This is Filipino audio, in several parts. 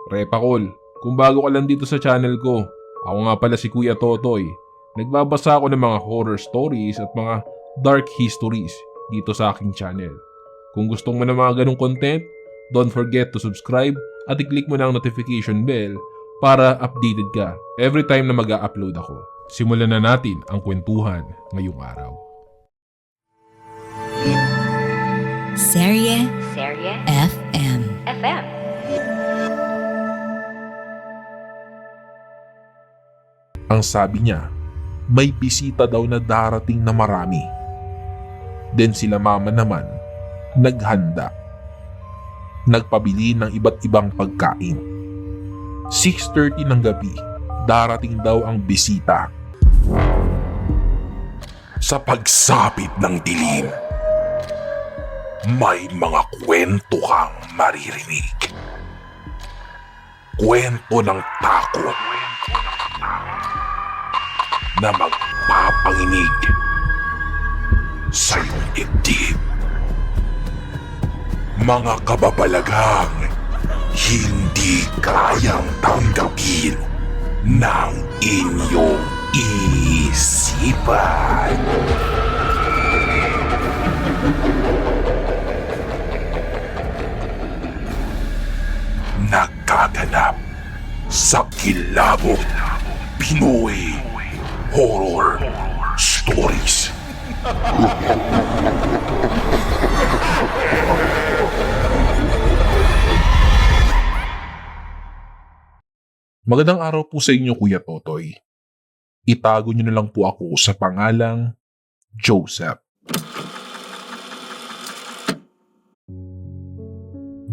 Repakol, kung bago ka lang dito sa channel ko, ako nga pala si Kuya Totoy. Nagbabasa ako ng mga horror stories at mga dark histories dito sa aking channel. Kung gusto mo ng mga ganong content, don't forget to subscribe at i-click mo na ang notification bell para updated ka every time na mag-a-upload ako. Simulan na natin ang kwentuhan ngayong araw. Serye FM. Ang sabi niya, may bisita daw na darating na marami. Then sila mama naman, naghanda. Nagpabili ng iba't ibang pagkain. 6:30 ng gabi, darating daw ang bisita. Sa pagsapit ng dilim, may mga kwento kang maririnig. Kwento ng takot na magpapanginig sa iyong dibdib. Mga kababalaghang hindi kayang tanggapin ng inyong isipan. Nagkaganap sa Kilabot Pinoy Horror Stories. Magandang araw po sa inyo, Kuya Totoy. Itago niyo na lang po ako sa pangalang Joseph.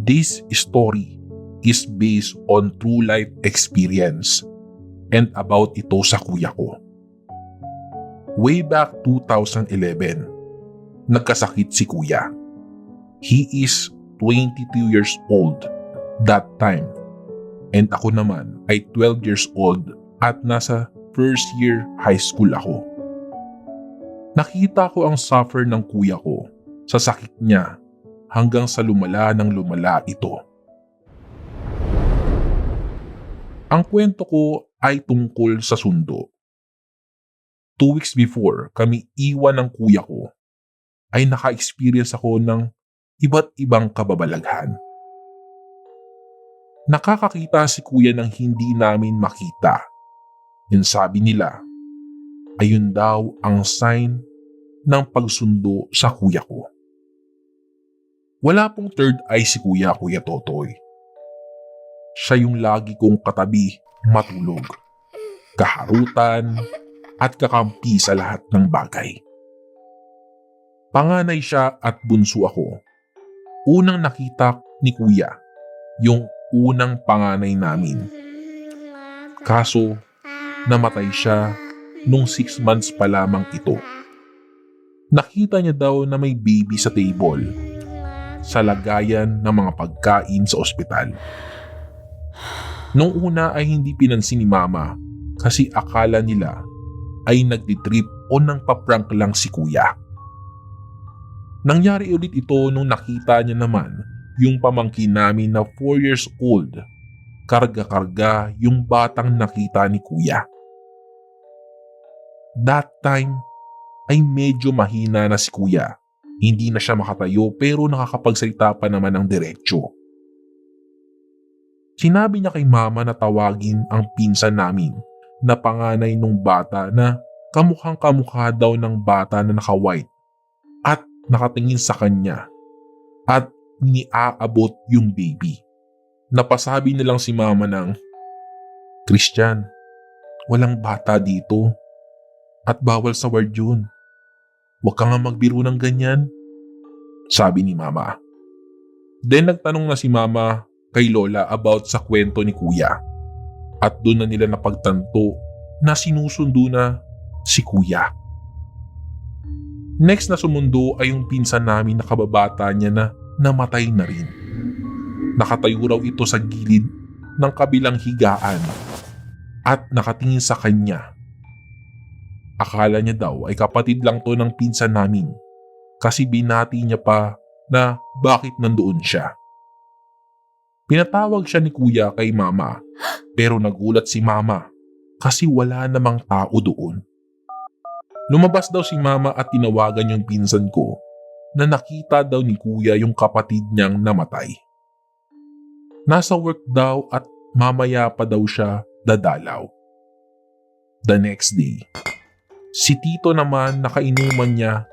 This story is based on true life experience and about ito sa kuya ko. Way back 2011, nagkasakit si kuya. He is 22 years old that time and ako naman ay 12 years old at nasa first year high school ako. Nakita ko ang suffer ng kuya ko sa sakit niya hanggang sa lumala ng lumala ito. Ang kwento ko ay tungkol sa sundo. 2 weeks before kami iwan ng kuya ko, ay naka-experience ako ng iba't ibang kababalaghan. Nakakakita si kuya ng hindi namin makita. Yung sabi nila, ayun daw ang sign ng pagsundo sa kuya ko. Wala pong third eye si Kuya Totoy. Siya yung lagi kong katabi matulog, kaharutan at kakampi sa lahat ng bagay. Panganay siya at bunso ako. Unang nakita ni Kuya, yung unang panganay namin. Kaso, namatay siya nung 6 months pa lamang ito. Nakita niya daw na may baby sa table, sa lagayan ng mga pagkain sa ospital. Nung una ay hindi pinansin ni Mama kasi akala nila ay nagtitrip o nang paprank lang si Kuya. Nangyari ulit ito nung nakita niya naman yung pamangkin namin na 4 years old. Karga-karga yung batang nakita ni Kuya. That time ay medyo mahina na si Kuya. Hindi na siya makatayo pero nakakapagsalita pa naman ng diretsyo. Sinabi niya kay Mama na tawagin ang pinsan namin na panganay nung bata na kamukhang kamukha daw ng bata na naka-white at nakatingin sa kanya at niaabot yung baby. Napasabi na lang si Mama ng, Christian, walang bata dito at bawal sa ward yun. Huwag ka nga magbiro ng ganyan, sabi ni Mama. Then nagtanong na si Mama kay Lola about sa kwento ni Kuya at doon na nila napagtanto na sinusundo na si Kuya. Next na sumundo ay yung pinsan namin na kababata niya na namatay na rin. Nakatayo raw ito sa gilid ng kabilang higaan at nakatingin sa kanya. Akala niya daw ay kapatid lang to ng pinsan namin kasi binati niya pa na bakit nandoon siya. Pinatawag siya ni kuya kay mama pero nagulat si mama kasi wala namang tao doon. Lumabas daw si mama at tinawagan yung pinsan ko na nakita daw ni kuya yung kapatid niyang namatay. Nasa work daw at mamaya pa daw siya dadalaw. The next day, si Tito naman nakainuman niya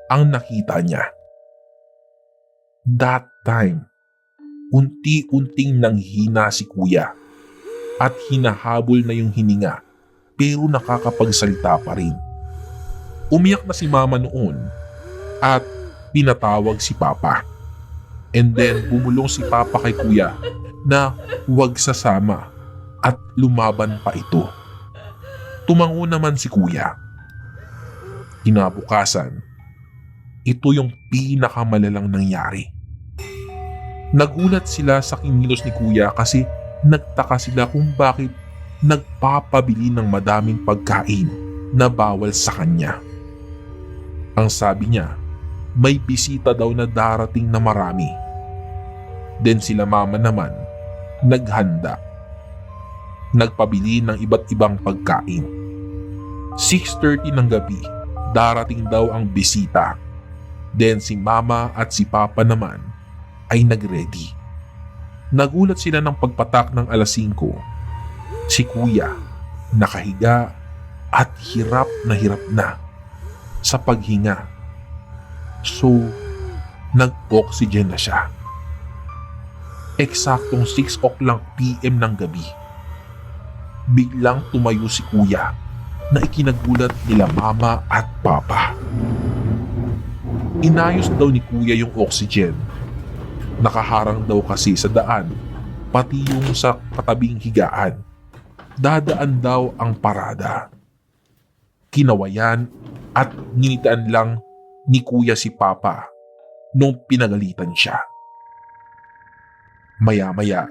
ang nakita niya. That time, unti-unting nanghina si kuya at hinahabol na yung hininga pero nakakapagsalita pa rin. Umiyak na si mama noon at pinatawag si papa. And then bumulong si papa kay kuya na huwag sasama at lumaban pa ito. Tumango naman si kuya. Kinabukasan, ito yung pinakamalalang nangyari. Nagulat sila sa kinilos ni kuya kasi nagtaka sila kung bakit nagpapabili ng madaming pagkain na bawal sa kanya. Ang sabi niya, may bisita daw na darating na marami. Then sila mama naman, naghanda. Nagpabili ng iba't ibang pagkain. 6:30 ng gabi, darating daw ang bisita. Then si mama at si papa naman ay nagready. Nagulat sila ng pagpatak ng 5:00. Si kuya, nakahiga at hirap na sa paghinga. So, nag-oxygen na siya. Eksaktong 6:00 PM ng gabi. Biglang tumayo si kuya na ikinagulat nila mama at papa. Inayos daw ni kuya yung oxygen. Nakaharang daw kasi sa daan, pati yung sa katabing higaan. Dadaan daw ang parada. Kinawayan at nginitaan lang ni kuya si papa nung pinagalitan siya. Maya-maya,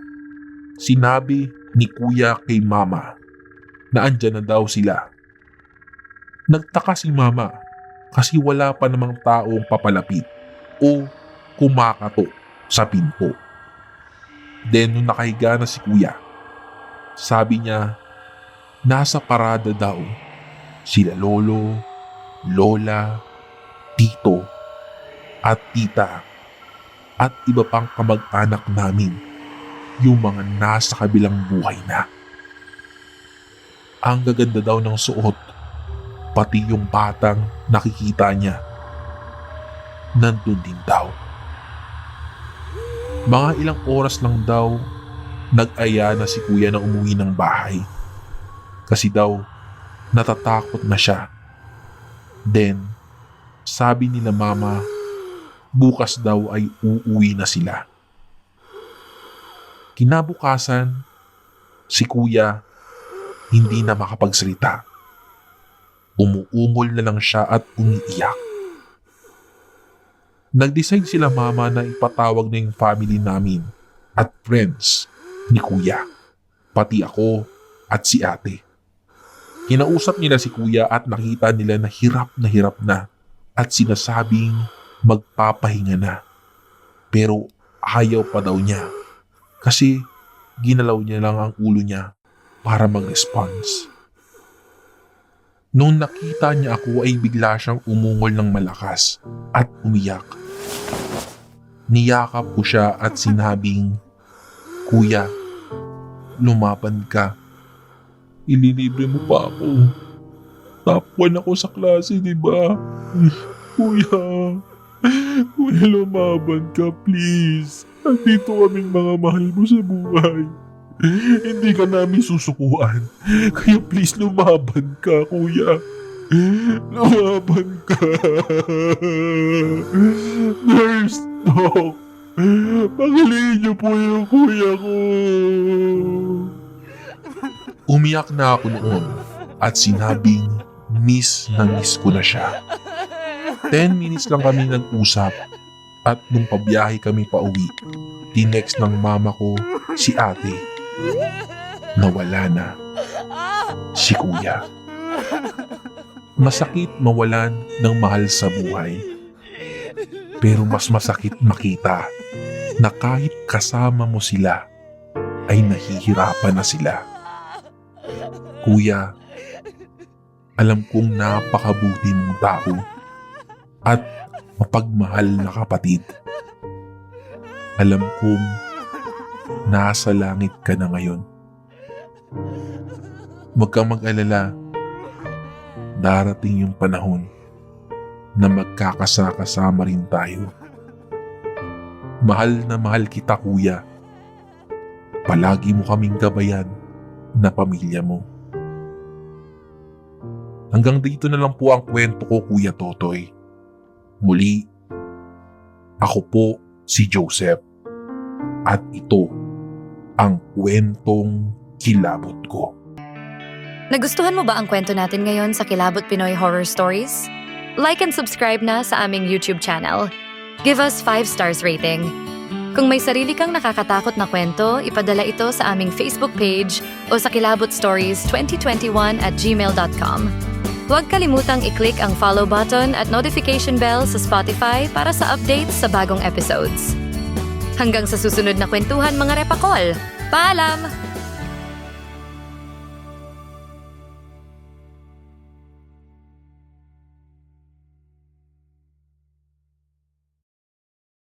sinabi ni kuya kay mama na andyan na daw sila. Nagtaka si mama kasi wala pa namang taong papalapit o kumakato sa pinto. Then nung nakahiga na si kuya, sabi niya nasa parada daw sila lolo, lola, tito at tita at iba pang kamag-anak namin, yung mga nasa kabilang buhay na. Ang gaganda daw ng suot, pati yung batang nakikita niya, nandun din daw. Mga ilang oras lang daw, nag-aya na si kuya na umuwi ng bahay. Kasi daw, natatakot na siya. Then, sabi nila mama, bukas daw ay uuwi na sila. Kinabukasan, si kuya hindi na makapagsalita. Umuungol na lang siya at umiiyak. Nag-decide sila mama na ipatawag na yung family namin at friends ni kuya, pati ako at si ate. Kinausap nila si kuya at nakita nila na hirap na at sinasabing magpapahinga na. Pero ayaw pa daw niya kasi ginalaw niya lang ang ulo niya para mag-response. Nung nakita niya ako ay bigla siyang umungol ng malakas at umiyak. Niyakap ko siya at sinabing, "Kuya, lumaban ka. Ililibre mo pa ako. Top 1 ako sa klase, di ba? Kuya, lumaban ka please. Andito kaming mga mahal mo sa buhay. Hindi ka namin susukuan. Kaya please lumaban ka, kuya. Lumaban ka. Nurse, doc. Pagaliin niyo po yung kuya ko." Umiyak na ako noon at sinabing miss na miss ko na siya. 10 minutes lang kami nag-usap at nung pabiyahe kami pauwi, tinext ng mama ko si ate. Nawala na si kuya. Masakit mawalan ng mahal sa buhay. Pero mas masakit makita na kahit kasama mo sila ay nahihirapan na sila. Kuya, alam kong napakabuti mong tao at mapagmahal na kapatid. Alam kong nasa langit ka na ngayon. Huwag kang mag-alala. Darating yung panahon na magkakasama rin tayo. Mahal na mahal kita, kuya. Palagi mo kaming gabayan na pamilya mo. Hanggang dito na lang po ang kwento ko, Kuya Totoy. Muli, ako po si Joseph. At ito ang kwentong kilabot ko. Nagustuhan mo ba ang kwento natin ngayon sa Kilabot Pinoy Horror Stories? Like and subscribe na sa aming YouTube channel. Give us 5 stars rating. Kung may sarili kang nakakatakot na kwento, ipadala ito sa aming Facebook page o sa kilabotstories2021@gmail.com. Huwag kalimutang i-click ang follow button at notification bell sa Spotify para sa updates sa bagong episodes. Hanggang sa susunod na kwentuhan, mga repakol! Paalam!